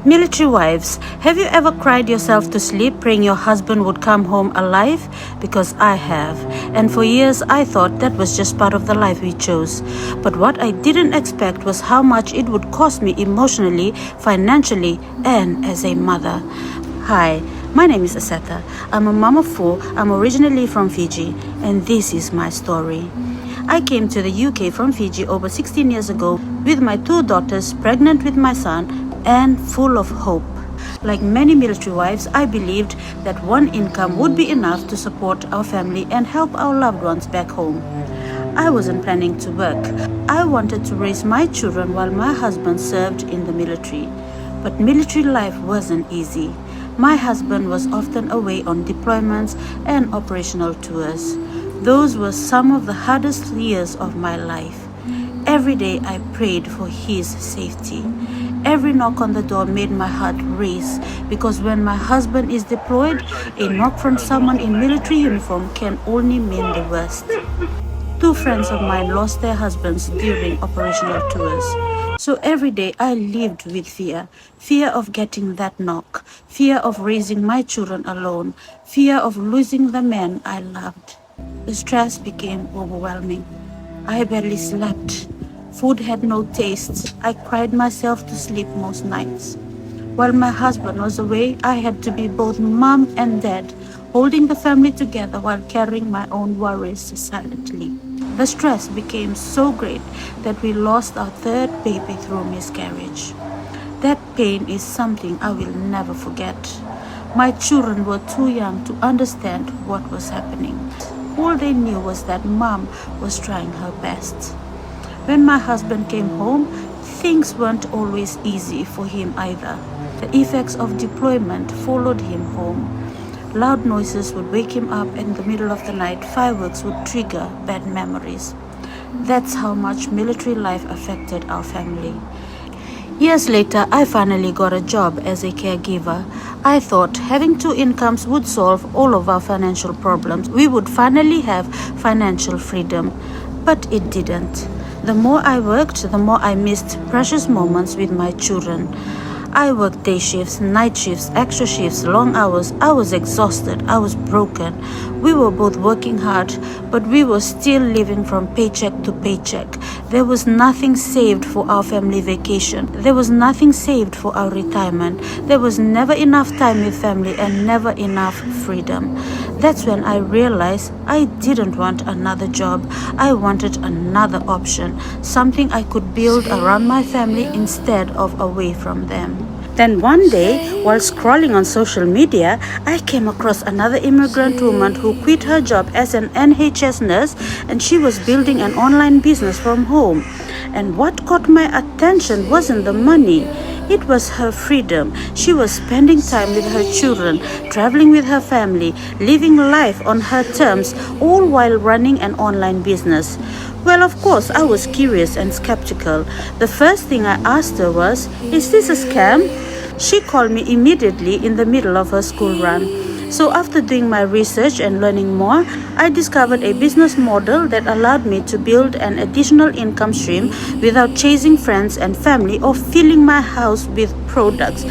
Military wives, have you ever cried yourself to sleep praying your husband would come home alive? Because I have. And for years I thought that was just part of the life we chose. But what I didn't expect was how much it would cost me emotionally, financially, and as a mother. Hi, my name is Aseta. I'm a mom of 4. I'm originally from Fiji, and this is my story. I came to the UK from Fiji over 16 years ago with my 2 daughters, pregnant with my son, and full of hope. Like many military wives, I believed that one income would be enough to support our family and help our loved ones back home. I wasn't planning to work. I wanted to raise my children while my husband served in the military. But military life wasn't easy. My husband was often away on deployments and operational tours. Those were some of the hardest years of my life. Every day I prayed for his safety. Every knock on the door made my heart race, because when my husband is deployed, a knock from someone in military uniform can only mean the worst. 2 friends of mine lost their husbands during operational tours. So every day I lived with fear. Fear of getting that knock. Fear of raising my children alone. Fear of losing the man I loved. The stress became overwhelming. I barely slept. Food had no taste. I cried myself to sleep most nights. While my husband was away, I had to be both mom and dad, holding the family together while carrying my own worries silently. The stress became so great that we lost our 3rd baby through miscarriage. That pain is something I will never forget. My children were too young to understand what was happening. All they knew was that mom was trying her best. When my husband came home, things weren't always easy for him either. The effects of deployment followed him home. Loud noises would wake him up in the middle of the night. Fireworks would trigger bad memories. That's how much military life affected our family. Years later, I finally got a job as a caregiver. I thought having 2 incomes would solve all of our financial problems. We would finally have financial freedom. But it didn't. The more I worked, the more I missed precious moments with my children. I worked day shifts, night shifts, extra shifts, long hours. I was exhausted. I was broken. We were both working hard, but we were still living from paycheck to paycheck. There was nothing saved for our family vacation. There was nothing saved for our retirement. There was never enough time with family and never enough freedom. That's when I realized I didn't want another job. I wanted another option, something I could build around my family instead of away from them. Then one day, while scrolling on social media, I came across another immigrant woman who quit her job as an NHS nurse, and she was building an online business from home. And what caught my attention wasn't the money. It was her freedom. She was spending time with her children, traveling with her family, living life on her terms, all while running an online business. Well, of course, I was curious and skeptical. The first thing I asked her was, "Is this a scam?" She called me immediately in the middle of her school run. So after doing my research and learning more, I discovered a business model that allowed me to build an additional income stream without chasing friends and family or filling my house with products.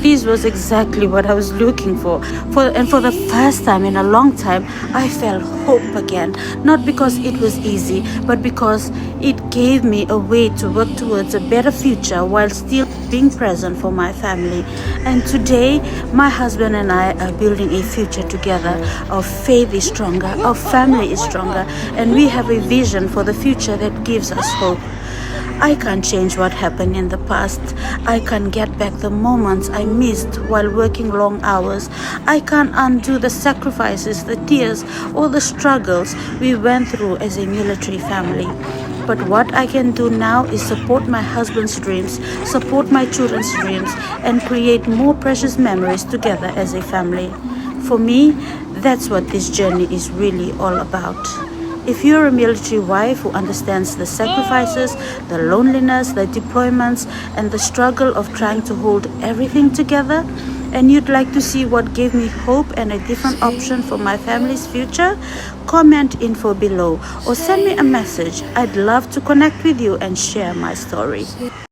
This was exactly what I was looking for. For the first time in a long time, I felt hope again. Not because it was easy, but because it gave me a way to work towards a better future while still being present for my family. And today, my husband and I are building a future together. Our faith is stronger, our family is stronger, and we have a vision for the future that gives us hope. I can't change what happened in the past. I can't get back the moments I missed while working long hours. I can't undo the sacrifices, the tears, or the struggles we went through as a military family. But what I can do now is support my husband's dreams, support my children's dreams, and create more precious memories together as a family. For me, that's what this journey is really all about. If you're a military wife who understands the sacrifices, the loneliness, the deployments, and the struggle of trying to hold everything together, and you'd like to see what gave me hope and a different option for my family's future, comment info below or send me a message. I'd love to connect with you and share my story.